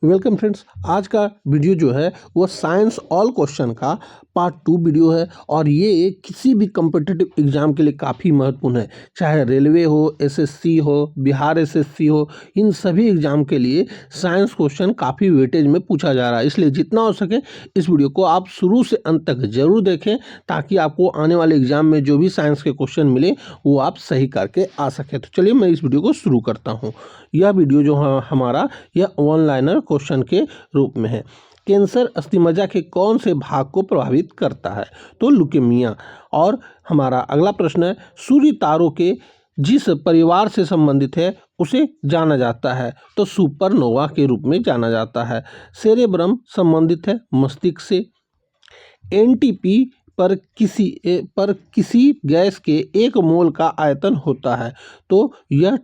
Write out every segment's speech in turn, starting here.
Welcome friends. आज का video जो है वो साइंस ऑल क्वेश्चन का पार्ट 2 वीडियो है और ये किसी भी कम्पिटिटिव एग्जाम के लिए काफ़ी महत्वपूर्ण है। चाहे रेलवे हो, एसएससी हो, बिहार एसएससी हो, इन सभी एग्जाम के लिए साइंस क्वेश्चन काफ़ी वेटेज में पूछा जा रहा है। इसलिए जितना हो सके इस वीडियो को आप शुरू से अंत तक जरूर देखें ताकि आपको आने वाले एग्जाम में जो भी साइंस के क्वेश्चन मिले वो आप सही करके आ सकें। तो चलिए मैं इस वीडियो को शुरू करता हूँ। यह वीडियो जो हमारा यह वन लाइनर क्वेश्चन के रूप में है। कैंसर अस्थिमज्जा के कौन से भाग को प्रभावित करता है? तो ल्यूकेमिया। और हमारा अगला प्रश्न है, सूर्य तारों के जिस परिवार से संबंधित है उसे जाना जाता है? तो सुपरनोवा के रूप में जाना जाता है। सेरेब्रम संबंधित है मस्तिष्क से। एनटीपी पर किसी गैस के 1 मोल का आयतन होता है? तो यह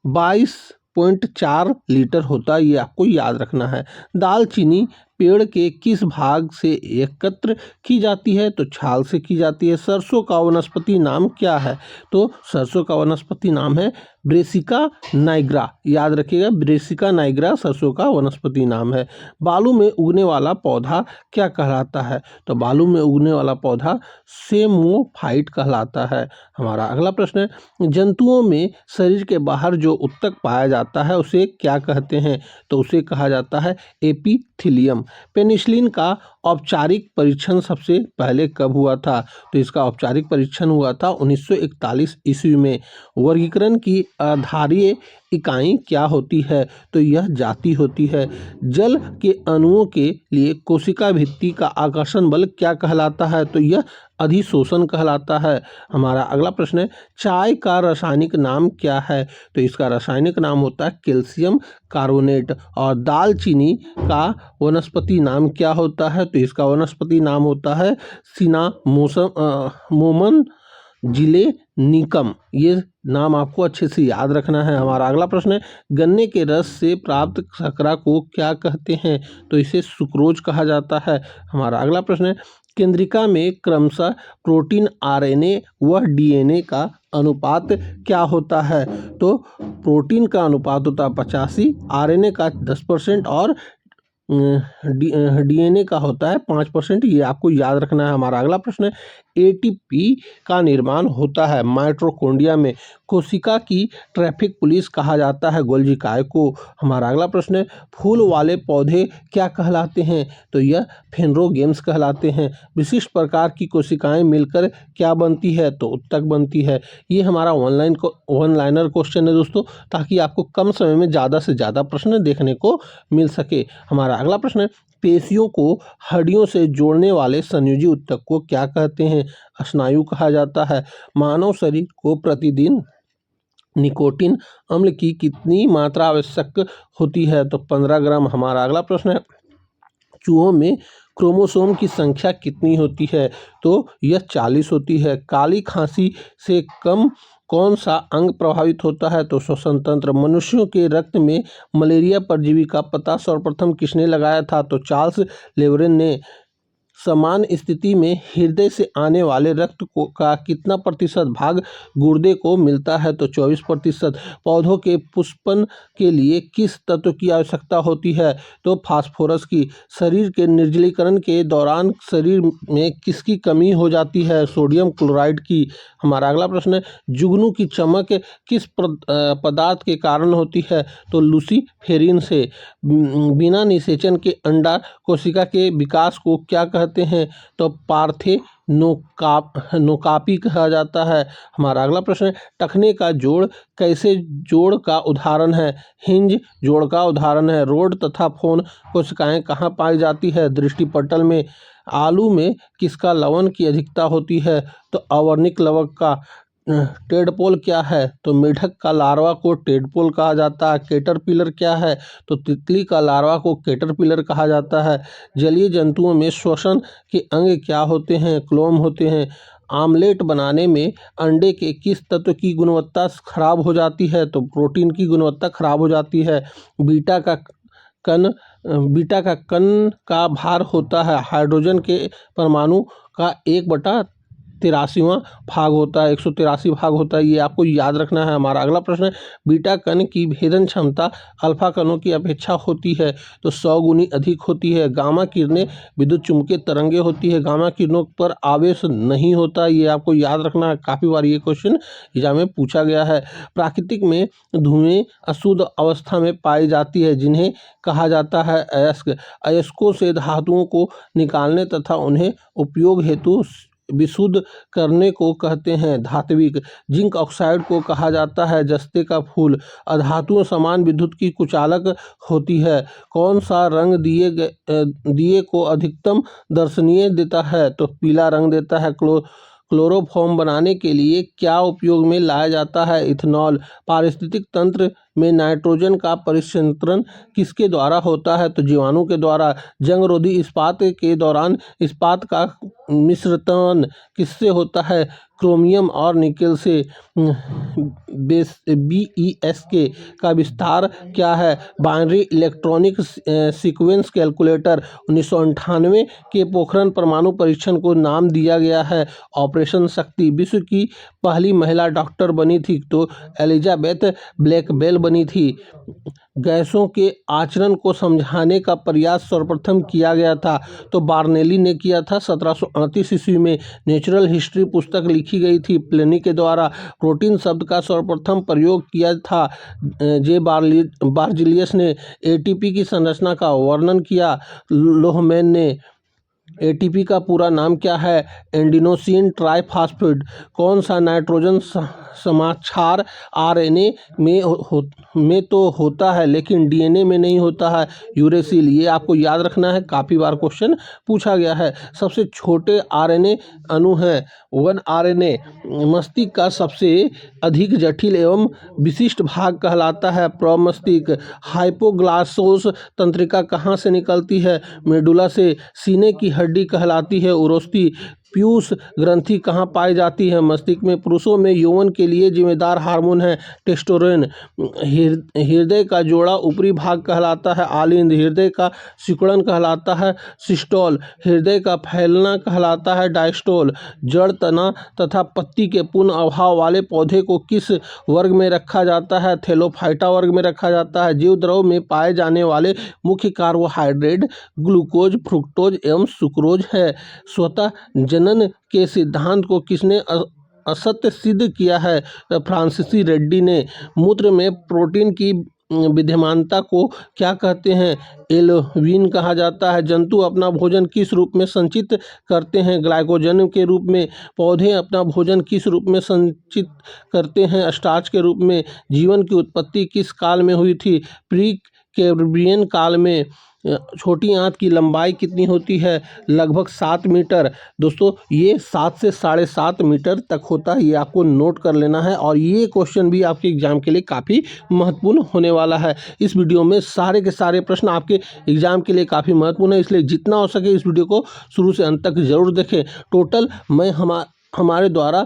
22.4 लीटर होता है। ये आपको याद रखना है। दालचीनी पेड़ के किस भाग से एकत्र की जाती है? तो छाल से की जाती है। सरसों का वनस्पति नाम क्या है? तो सरसों का वनस्पति नाम है ब्रेसिका नाइग्रा। याद रखिएगा, ब्रेसिका नाइग्रा सरसों का वनस्पति नाम है। बालू में उगने वाला पौधा क्या कहलाता है? तो बालू में उगने वाला पौधा सेमोफाइट कहलाता है। हमारा अगला प्रश्न है, जंतुओं में शरीर के बाहर जो उत्तक पाया जाता है उसे क्या कहते हैं? तो उसे कहा जाता है एपिथेलियम। पेनिसिलिन का औपचारिक परीक्षण सबसे पहले कब हुआ था? तो इसका औपचारिक परीक्षण हुआ था 1941 ईस्वी में। वर्गीकरण की आधारीय इकाई क्या होती है? तो यह जाति होती है। जल के अणुओं के लिए कोशिका भित्ति का आकर्षण बल क्या कहलाता है? तो यह अधिशोषण कहलाता है। हमारा अगला प्रश्न है, चाय का रासायनिक नाम क्या है? तो इसका रासायनिक नाम होता है कैल्शियम कार्बोनेट। और दालचीनी का वनस्पति नाम क्या होता है? तो इसका वनस्पति नाम होता है सिनामोमम जिलेनिकम। ये नाम आपको अच्छे से याद रखना है। हमारा अगला प्रश्न है, गन्ने के रस से प्राप्त शर्करा को क्या कहते हैं? तो इसे सुक्रोज कहा जाता है। हमारा अगला प्रश्न है, केंद्रिका में क्रमशः प्रोटीन, आरएनए व डीएनए का अनुपात क्या होता है? तो प्रोटीन का अनुपात होता है 85, आरएनए का 10% और डीएनए का होता है 5%। ये आपको याद रखना है। हमारा अगला प्रश्न है, एटीपी का निर्माण होता है माइटोकॉन्ड्रिया में। कोशिका की ट्रैफिक पुलिस कहा जाता है गोल्गी काय को। हमारा अगला प्रश्न है, फूल वाले पौधे क्या कहलाते हैं? तो यह फेनरोगेम्स कहलाते हैं। विशिष्ट प्रकार की कोशिकाएं मिलकर क्या बनती है? तो उत्तक बनती है। ये हमारा वन लाइनर क्वेश्चन है दोस्तों, ताकि आपको कम समय में ज़्यादा से ज़्यादा प्रश्न देखने को मिल सके। हमारा अगला प्रश्न है, पेशियों को हड्डियों से जोड़ने वाले संयोजी ऊतक को क्या कहते हैं? स्नायु कहा जाता है। मानव शरीर को प्रतिदिन निकोटीन अम्ल की कितनी मात्रा आवश्यक होती है? तो 15 ग्राम। हमारा अगला प्रश्न है, चूहों में क्रोमोसोम की संख्या कितनी होती है? तो यह 40 होती है। काली खांसी से कौन सा अंग प्रभावित होता है? तो श्वसन तंत्र। मनुष्यों के रक्त में मलेरिया परजीवी का पता सर्वप्रथम किसने लगाया था? तो चार्ल्स लेवरेन ने। समान स्थिति में हृदय से आने वाले रक्त को का कितना प्रतिशत भाग गुर्दे को मिलता है? तो 24%। पौधों के पुष्पन के लिए किस तत्व की आवश्यकता होती है? तो फास्फोरस की। शरीर के निर्जलीकरण के दौरान शरीर में किसकी कमी हो जाती है? सोडियम क्लोराइड की। हमारा अगला प्रश्न है, जुगनू की चमक किस पदार्थ के कारण होती है? तो लूसीफेरिन से। बिना निषेचन के अंडा कोशिका के विकास को क्या कहते हैं? तो पार्थेनोकापी कहा जाता है। हमारा अगला प्रश्न है, टखने का जोड़ कैसे जोड़ का उदाहरण है? हिंज जोड़ का उदाहरण है। रोड तथा फोन कोशिकाएं कहाँ पाई जाती है? दृष्टिपटल में। आलू में किसका लवण की अधिकता होती है? तो अवर्णिक लवक का। टेडपोल क्या है? तो मेढक का लार्वा को टेडपोल कहा जाता है। कैटरपिलर क्या है? तो तितली का लार्वा को कैटरपिलर कहा जाता है। जलीय जंतुओं में श्वसन के अंग क्या होते हैं? क्लोम होते हैं। आमलेट बनाने में अंडे के किस तत्व की गुणवत्ता खराब हो जाती है? तो प्रोटीन की गुणवत्ता खराब हो जाती है। बीटा का कण का भार होता है हाइड्रोजन के परमाणु का 1/3 183वां भाग होता है, 183 भाग होता है, ये आपको याद रखना है। हमारा अगला प्रश्न है, बीटा कण की भेदन क्षमता अल्फा कणों की अपेक्षा होती है तो 100 गुनी अधिक होती है। गामा किरणें विद्युत चुम्बकीय तरंगे होती है, गामा किरणों पर आवेश नहीं होता, ये आपको याद रखना है। काफ़ी बार ये क्वेश्चन एग्जाम में पूछा गया है। प्राकृतिक में धुएं अशुद्ध अवस्था में पाई जाती है जिन्हें कहा जाता है अयस्क। अयस्कों से धातुओं को निकालने तथा उन्हें उपयोग हेतु विशुद्ध करने को कहते हैं धात्विक। जिंक ऑक्साइड को कहा जाता है जस्ते का फूल। अधातुओं समान विद्युत की कुचालक होती है। कौन सा रंग दिए को अधिकतम दर्शनीय देता है तो पीला रंग देता है। क्लोरोफॉर्म बनाने के लिए क्या उपयोग में लाया जाता है, इथेनॉल। पारिस्थितिक तंत्र में नाइट्रोजन का परिसंचरण किसके द्वारा होता है तो जीवाणु के द्वारा। जंग रोधी इस्पात के दौरान इस्पात का मिश्रण किससे होता है, क्रोमियम और निकेल से। BESK का विस्तार क्या है, बाइनरी इलेक्ट्रॉनिक सीक्वेंस कैलकुलेटर। 1998 के पोखरण परमाणु परीक्षण को नाम दिया गया है ऑपरेशन शक्ति। विश्व की पहली महिला डॉक्टर बनी थी तो एलिजाबेथ ब्लैकबेल बनी थी। गैसों के आचरण को समझाने का प्रयास सर्वप्रथम किया गया था तो बार्नेली ने किया था 1738 ईस्वी में। नेचुरल हिस्ट्री पुस्तक लिखी गई थी प्लिनी के द्वारा। प्रोटीन शब्द का सर्वप्रथम प्रयोग किया था जे बार्जिलियस ने। एटीपी की संरचना का वर्णन किया लोहमैन ने। एटीपी का पूरा नाम क्या है, एंडिनोसिन ट्राइफॉस्फेट। कौन सा नाइट्रोजन समाक्षार आरएनए में तो होता है लेकिन डीएनए में नहीं होता है, यूरेसिल। ये आपको याद रखना है, काफ़ी बार क्वेश्चन पूछा गया है। सबसे छोटे आरएनए अणु हैं 1 आरएनए। मस्तिष्क का सबसे अधिक जटिल एवं विशिष्ट भाग कहलाता है प्रमस्तिष्क। हाइपोग्लासोस तंत्रिका कहाँ से निकलती है, मेडुला से। सीने की हड्डी कहलाती है उरोस्थी। पीयूष ग्रंथि कहाँ पाई जाती है, मस्तिष्क में। पुरुषों में यौवन के लिए जिम्मेदार हार्मोन है टेस्टोस्टेरोन। हृदय का जोड़ा ऊपरी भाग कहलाता है आलिंद। हृदय का सिकुड़न कहलाता है सिस्टोल। हृदय का फैलना कहलाता है डायस्टोल। जड़, तना तथा पत्ती के पूर्ण अभाव वाले पौधे को किस वर्ग में रखा जाता है, थैलोफाइटा वर्ग में रखा जाता है। जीव द्रव में पाए जाने वाले मुख्य कार्बोहाइड्रेट ग्लूकोज, फ्रुक्टोज एवं सुक्रोज है। स्वतः जनन के सिद्धांत को किसने असत्य सिद्ध किया है, फ्रांसीसी रेड्डी ने। मूत्र में प्रोटीन की विद्यमानता को क्या कहते हैं, एल्ब्यूमिन कहा जाता है। जंतु अपना भोजन किस रूप में संचित करते हैं, ग्लाइकोजन के रूप में। पौधे अपना भोजन किस रूप में संचित करते हैं, स्टार्च के रूप में। जीवन की उत्पत्ति किस काल में हुई थी, प्री कैम्ब्रियन काल में। छोटी आंत की लंबाई कितनी होती है, लगभग 7 मीटर। दोस्तों ये 7 से 7.5 मीटर तक होता है, ये आपको नोट कर लेना है। और ये क्वेश्चन भी आपके एग्जाम के लिए काफ़ी महत्वपूर्ण होने वाला है। इस वीडियो में सारे के सारे प्रश्न आपके एग्जाम के लिए काफ़ी महत्वपूर्ण है, इसलिए जितना हो सके इस वीडियो को शुरू से अंत तक जरूर देखें। टोटल मैं हमारे द्वारा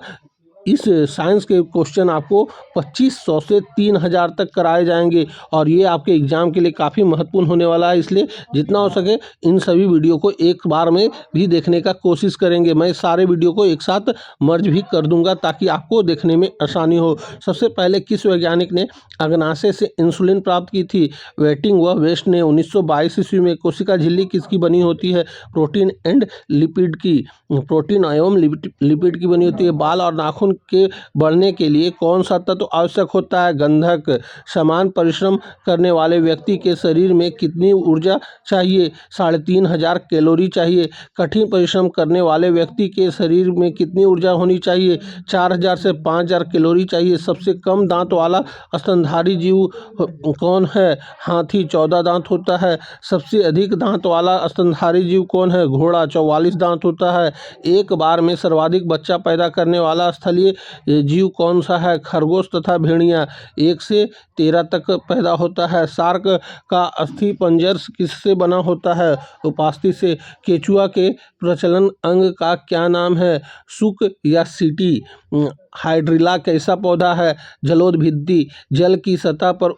इस साइंस के क्वेश्चन आपको 2500 से 3000 तक कराए जाएंगे और ये आपके एग्ज़ाम के लिए काफ़ी महत्वपूर्ण होने वाला है, इसलिए जितना हो सके इन सभी वीडियो को एक बार में भी देखने का कोशिश करेंगे। मैं सारे वीडियो को एक साथ मर्ज भी कर दूंगा ताकि आपको देखने में आसानी हो। सबसे पहले किस वैज्ञानिक ने अग्नाशय से इंसुलिन प्राप्त की थी, वेटिंग व वेस्ट ने। 1922 ईस्वी में। कोशिका झिल्ली किसकी बनी होती है, प्रोटीन एंड लिपिड की। प्रोटीन एवं लिपिड की बनी होती है। बाल और नाखून के बढ़ने के लिए कौन सा तत्व आवश्यक होता है, गंधक। समान परिश्रम करने वाले व्यक्ति के शरीर में कितनी ऊर्जा चाहिए, 3500 कैलोरी चाहिए। कठिन परिश्रम करने वाले व्यक्ति के शरीर में कितनी ऊर्जा होनी चाहिए, 4000 से 5000 कैलोरी चाहिए। सबसे कम दांत वाला स्तनधारी जीव कौन है, हाथी, 14 दांत होता है। सबसे अधिक दांत वाला स्तनधारी जीव कौन है, घोड़ा, 44 दांत होता है। एक बार में सर्वाधिक बच्चा पैदा करने वाला स्थलीय जीव कौन सा है, खरगोश तथा भेड़िया। 1 से 13 तक पैदा होता है। शार्क का अस्थि पंजर किससे बना होता है, उपास्थि से। केचुआ के प्रचलन अंग का क्या नाम है, सुक या सीटी। हाइड्रिला कैसा पौधा है? जलोदभित्ति। जल की सतह पर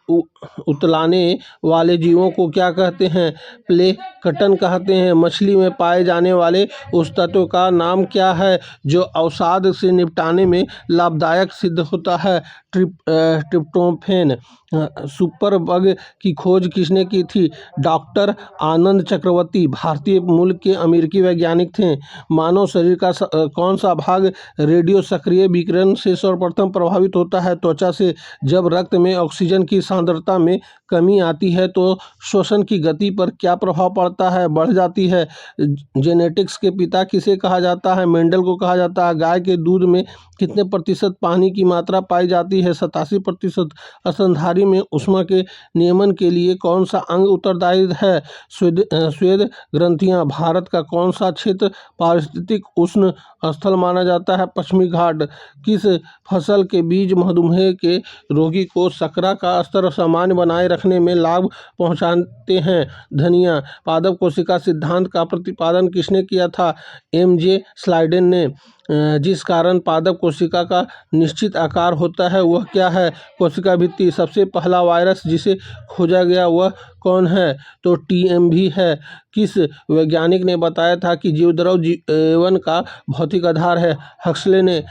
उतलाने वाले जीवों को क्या कहते हैं? प्लेंकटन कहते हैं। मछली में पाए जाने वाले उस तत्व का नाम क्या है जो अवसाद से निपटाने में लाभदायक सिद्ध होता है? ट्रिप्टोफैन। सुपर बग की खोज किसने की थी? डॉक्टर आनंद चक्रवर्ती। भारतीय मूल के अमेरिकी वैज्ञानिक थे। मानव शरीर का कौन सा भाग रेडियो सक्रिय विकिरण से सर्वप्रथम प्रभावित होता है? त्वचा से। जब रक्त में ऑक्सीजन की सांद्रता में कमी आती है तो श्वसन की गति पर क्या प्रभाव पड़ता है? बढ़ जाती है। जेनेटिक्स के पिता किसे कहा जाता है? मेंडल को कहा जाता है। गाय के दूध में कितने प्रतिशत पानी की मात्रा पाई जाती है? 87%। स्तनधारी में ऊष्मा के नियमन के लिए कौन सा अंग उत्तरदायी है? श्वेत ग्रंथियां। भारत का कौन सा क्षेत्र पारिस्थितिक उष्ण स्थल माना जाता है? पश्चिमी घाट। किस फसल के बीज मधुमेह के रोगी को शर्करा का स्तर सामान्य बनाए रखने में लाभ पहुंचाते हैं? धनिया। पादप कोशिका सिद्धांत का प्रतिपादन किसने किया था? एम.जे. स्लाइडेन ने। जिस कारण पादप कोशिका का निश्चित आकार होता है वह क्या है? कोशिका भित्ति। सबसे पहला वायरस जिसे खोजा गया वह कौन है? तो टीएमवी है। किस वैज्ञानिक ने बताया था कि जीवद्रव जीवन का भौतिक आधार है? हक्सले ने।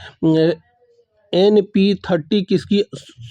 NP30 किसकी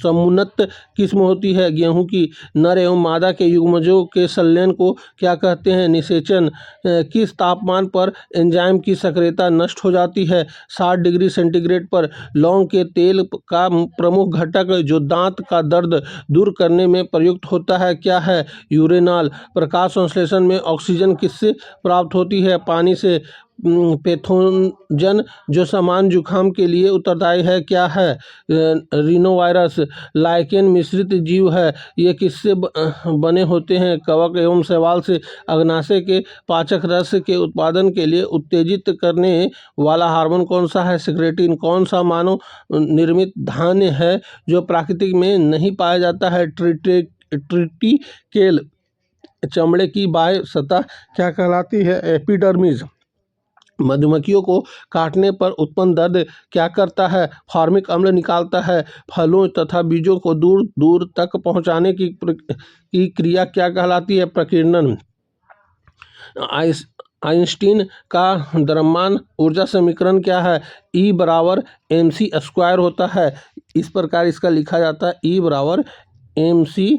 समुन्नत किस्म होती है? गेहूं की। नर एवं मादा के युग्मजों के संलयन को क्या कहते हैं? निषेचन। किस तापमान पर एंजाइम की सक्रियता नष्ट हो जाती है? 60 डिग्री सेंटीग्रेड पर। लौंग के तेल का प्रमुख घटक जो दांत का दर्द दूर करने में प्रयुक्त होता है क्या है? यूरेनॉल। प्रकाश संश्लेषण में ऑक्सीजन किससे प्राप्त होती है? पानी से। पैथोजन जो सामान्य जुखाम के लिए उत्तरदायी है क्या है? रिनोवायरस। लाइकेन मिश्रित जीव है। ये किससे बने होते हैं? कवक एवं शैवाल से। अग्नाशय के पाचक रस के उत्पादन के लिए उत्तेजित करने वाला हार्मोन कौन सा है? सिक्रेटिन। कौन सा मानव निर्मित धान्य है जो प्राकृतिक में नहीं पाया जाता है? ट्रिटिकेल। चमड़े की बाह्य सतह क्या कहलाती है? एपिडर्मिस। मधुमक्खियों को काटने पर उत्पन्न दर्द क्या करता है? फॉर्मिक अम्ल निकालता है। फलों तथा बीजों को दूर दूर तक पहुंचाने की क्रिया क्या कहलाती है? प्रकीर्णन। आइंस्टीन का द्रव्यमान ऊर्जा समीकरण क्या है? E बराबर mc² होता है। इस प्रकार इसका लिखा जाता है E बराबर mc²।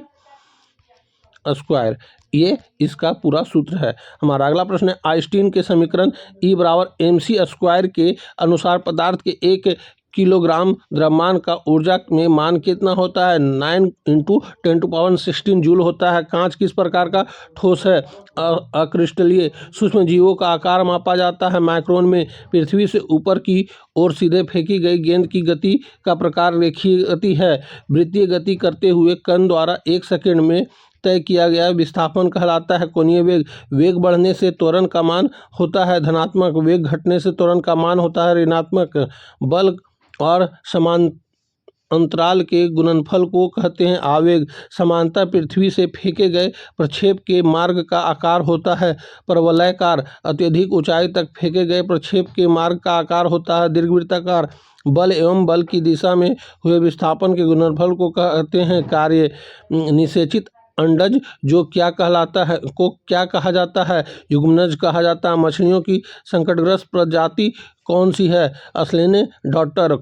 ये इसका पूरा सूत्र है। हमारा अगला प्रश्न है आइंस्टीन के समीकरण E बराबर mc² के अनुसार पदार्थ के 1 किलोग्राम द्रव्यमान का ऊर्जा में मान कितना होता है? 9 × 10⁻16 जूल होता है। कांच किस प्रकार का ठोस है? अक्रिस्टलीय। सूक्ष्म जीवों का आकार मापा जाता है माइक्रोन में। पृथ्वी से ऊपर की ओर सीधे फेंकी गई गेंद की गति का प्रकार रेखीय गति है। वृत्तीय गति करते हुए कण द्वारा 1 सेकंड में तय किया गया विस्थापन कहलाता है कोणीय वेग। वेग बढ़ने से त्वरण का मान होता है धनात्मक। वेग घटने से त्वरण का मान होता है ऋणात्मक। बल और समान अंतराल के गुणनफल को कहते हैं आवेग। समांतर पृथ्वी से फेंके गए प्रक्षेप के मार्ग का आकार होता है परवलयाकार। अत्यधिक ऊंचाई तक फेंके गए प्रक्षेप के मार्ग का आकार होता है दीर्घवृत्ताकार। बल एवं बल की दिशा में हुए विस्थापन के गुणनफल को कहते हैं कार्य। निषेचित अंडज जो क्या कहलाता है को क्या कहा जाता है? युग्मनज कहा जाता है। मछलियों की संकटग्रस्त प्रजाति कौन सी है? असलेने डॉटर।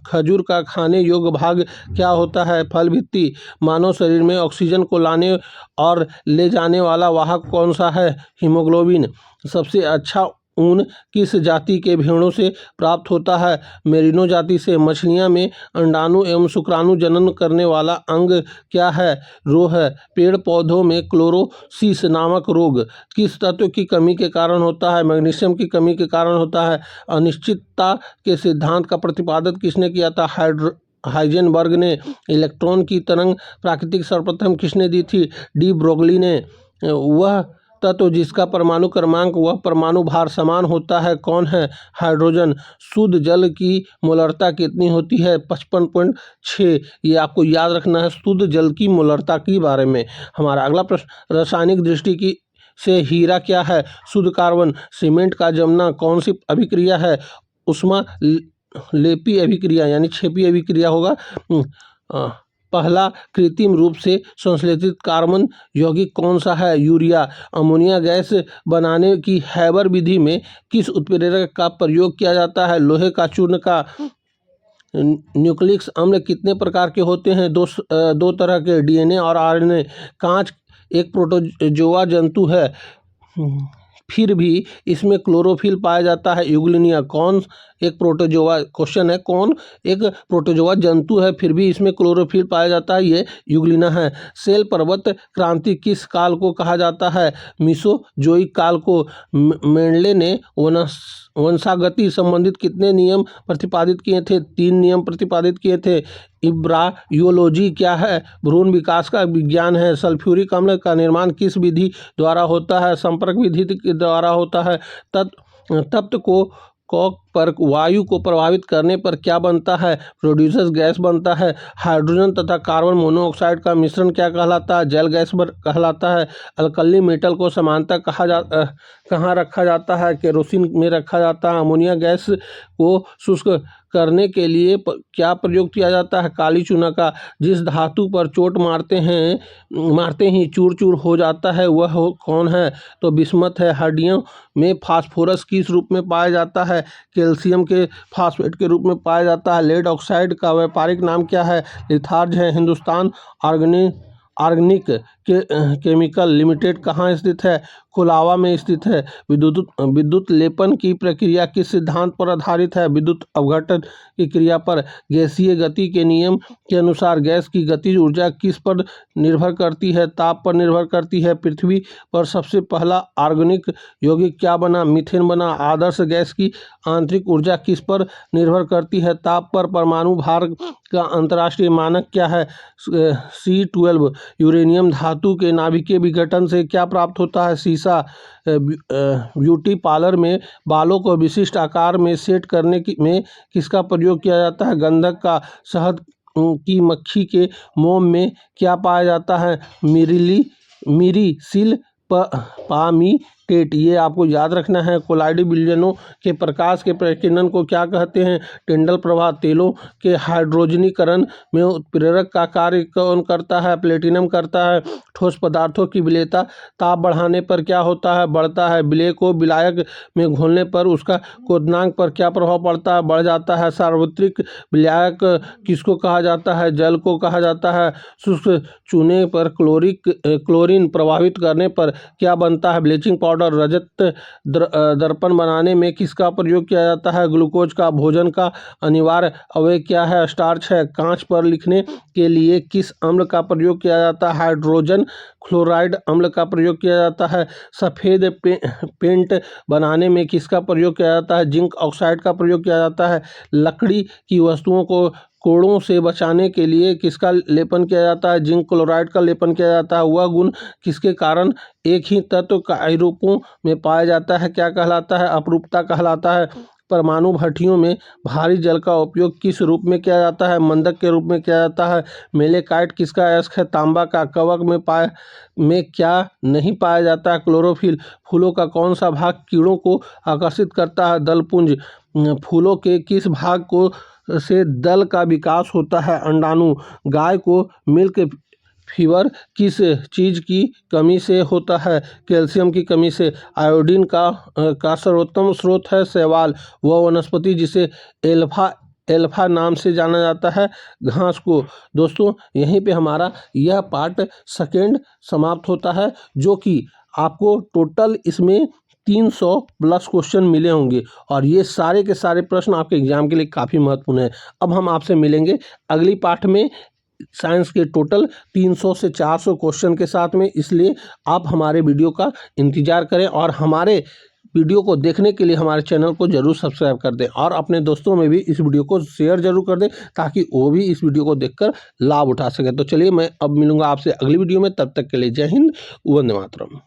खजूर का खाने योग्य भाग क्या होता है? फल भित्ति। मानव शरीर में ऑक्सीजन को लाने और ले जाने वाला वाहक कौन सा है? हीमोग्लोबिन। सबसे अच्छा ऊन किस जाति के भेड़ों से प्राप्त होता है? मेरिनो जाति से। मछलियां में अंडाणु एवं शुक्राणु जनन करने वाला अंग क्या है? रोह है। पेड़ पौधों में क्लोरोसिस नामक रोग किस तत्व की कमी के कारण होता है? मैग्नीशियम की कमी के कारण होता है। अनिश्चितता के सिद्धांत का प्रतिपादन किसने किया था? हाइजेनबर्ग ने। इलेक्ट्रॉन की तरंग प्राकृतिक सर्वप्रथम किसने दी थी? डी ब्रोगली ने। वह तत्व जिसका परमाणु क्रमांक व परमाणु भार समान होता है कौन है? हाइड्रोजन। शुद्ध जल की मोलरता कितनी होती है? 55.6। ये आपको याद रखना है शुद्ध जल की मोलरता के बारे में। हमारा अगला प्रश्न रासायनिक दृष्टि की से हीरा क्या है? शुद्ध कार्बन। सीमेंट का जमना कौन सी अभिक्रिया है? ऊष्मा लेपी अभिक्रिया यानी छेपी अभिक्रिया होगा। पहला कृत्रिम रूप से संश्लेषित कार्बन यौगिक कौन सा है? यूरिया। अमोनिया गैस बनाने की हैबर विधि में किस उत्प्रेरक का प्रयोग किया जाता है? लोहे का चूर्ण का। न्यूक्लिक अम्ल कितने प्रकार के होते हैं? दो तरह के, डीएनए और आरएनए। कांच एक प्रोटोजोआ जंतु है, फिर भी इसमें क्लोरोफिल पाया जाता है। यूग्लिनिया कौन एक प्रोटोजोआ, क्वेश्चन है, कौन एक प्रोटोजोआ जंतु है फिर भी इसमें क्लोरोफिल पाया जाता है? ये यूग्लिना है। सेल पर्वत क्रांति किस काल को कहा जाता है? मीसोजोइक काल को। मेंडले ने वंशागति संबंधित कितने नियम प्रतिपादित किए थे? 3 नियम प्रतिपादित किए थे। इब्रायोलॉजी क्या है? भ्रूण विकास का विज्ञान है। सल्फ्यूरिक अम्ल का निर्माण किस विधि द्वारा होता है? संपर्क विधि के द्वारा होता है। तप्त कॉक पर वायु को प्रभावित करने पर क्या बनता है? प्रोड्यूसर गैस बनता है। हाइड्रोजन तथा कार्बन मोनोऑक्साइड का मिश्रण क्या कहलाता है? जल गैस कहलाता है। अल्कली मेटल को समानता कहाँ रखा जाता है? केरोसिन में रखा जाता है। अमोनिया गैस को शुष्क करने के लिए क्या प्रयोग किया जाता है? काली चूना का। जिस धातु पर चोट मारते ही चूर चूर हो जाता है वह कौन है? तो बिस्मथ है। हड्डियों में फास्फोरस किस रूप में पाया जाता है? कैल्शियम के फास्फेट के रूप में पाया जाता है। लेड ऑक्साइड का व्यापारिक नाम क्या है? लिथार्ज है। हिंदुस्तान ऑर्गेनिक केमिकल लिमिटेड कहाँ स्थित है? कोलावा में स्थित है। विद्युत लेपन की प्रक्रिया किस सिद्धांत पर आधारित है? विद्युत अपघटन की क्रिया पर। गैसीय गति के नियम के अनुसार गैस की गतिज ऊर्जा किस पर निर्भर करती है? ताप पर निर्भर करती है। पृथ्वी पर सबसे पहला ऑर्गेनिक यौगिक क्या बना? मीथेन बना। आदर्श गैस की आंतरिक ऊर्जा किस पर निर्भर करती है? ताप पर। परमाणु भार का अंतर्राष्ट्रीय मानक क्या है? C12। यूरेनियम धातु के नाभिकीय विघटन से क्या प्राप्त होता है? सीसा। ब्यूटी पार्लर में बालों को विशिष्ट आकार में सेट करने में किसका प्रयोग किया जाता है? गंधक का। शहद की मक्खी के मोम में क्या पाया जाता है? मिरीसिल पामीटेट। ये आपको याद रखना है। कोलाइडी विलयनों के प्रकाश के प्रकीर्णन को क्या कहते हैं? टिंडल प्रवाह। तेलों के हाइड्रोजनीकरण में उत्प्रेरक का कार्य कौन करता है? प्लेटिनम करता है। ठोस पदार्थों की विलेयता ताप बढ़ाने पर क्या होता है? बढ़ता है। विलेय को विलायक में घोलने पर उसका क्वथनांक पर क्या प्रभाव पड़ता है? बढ़ जाता है। सार्वत्रिक विलायक किसको कहा जाता है? जल को कहा जाता है। शुष्क चूने पर क्लोरीन प्रभावित करने पर क्या बनता है? Bleaching powder. रजत दर्पण बनाने में किसका प्रयोग किया जाता है? ग्लूकोज का। भोजन का अनिवार्य अवयव क्या है? स्टार्च है। कांच पर लिखने के लिए किस अम्ल का प्रयोग किया जाता है? हाइड्रोजन फ्लोराइड अम्ल का प्रयोग किया जाता है। सफ़ेद पेंट बनाने में किसका प्रयोग किया जाता है? जिंक ऑक्साइड का प्रयोग किया जाता है। लकड़ी की वस्तुओं को कोड़ों से बचाने के लिए किसका लेपन किया जाता है? जिंक क्लोराइड का लेपन किया जाता है। वह गुण किसके कारण एक ही तत्व कई रूपों में पाया जाता है क्या कहलाता है? अपरूपता कहलाता है। परमाणु भट्टियों में भारी जल का उपयोग किस रूप में किया जाता है? मंदक के रूप में किया जाता है। मेलेकाइट किसका अयस्क है? तांबा का। कवक में क्या नहीं पाया जाता है? क्लोरोफिल। फूलों का कौन सा भाग कीड़ों को आकर्षित करता है? दलपुंज। फूलों के किस भाग को से दल का विकास होता है? अंडाणु। गाय को मिल्क फीवर किस चीज़ की कमी से होता है? कैल्शियम की कमी से। आयोडीन का सर्वोत्तम स्रोत है शैवाल। वह वनस्पति जिसे एल्फा नाम से जाना जाता है घास को। दोस्तों यहीं पे हमारा यह पार्ट सेकेंड समाप्त होता है, जो कि आपको टोटल इसमें 300 प्लस क्वेश्चन मिले होंगे और ये सारे के सारे प्रश्न आपके एग्जाम के लिए काफ़ी महत्वपूर्ण है। अब हम आपसे मिलेंगे अगली पार्ट में साइंस के टोटल 300 से 400 क्वेश्चन के साथ में, इसलिए आप हमारे वीडियो का इंतज़ार करें और हमारे वीडियो को देखने के लिए हमारे चैनल को जरूर सब्सक्राइब कर दें और अपने दोस्तों में भी इस वीडियो को शेयर जरूर कर दें ताकि वो भी इस वीडियो को देखकर लाभ उठा सकें। तो चलिए मैं अब मिलूंगा आपसे अगली वीडियो में, तब तक के लिए जय हिंद, वंदे मातरम।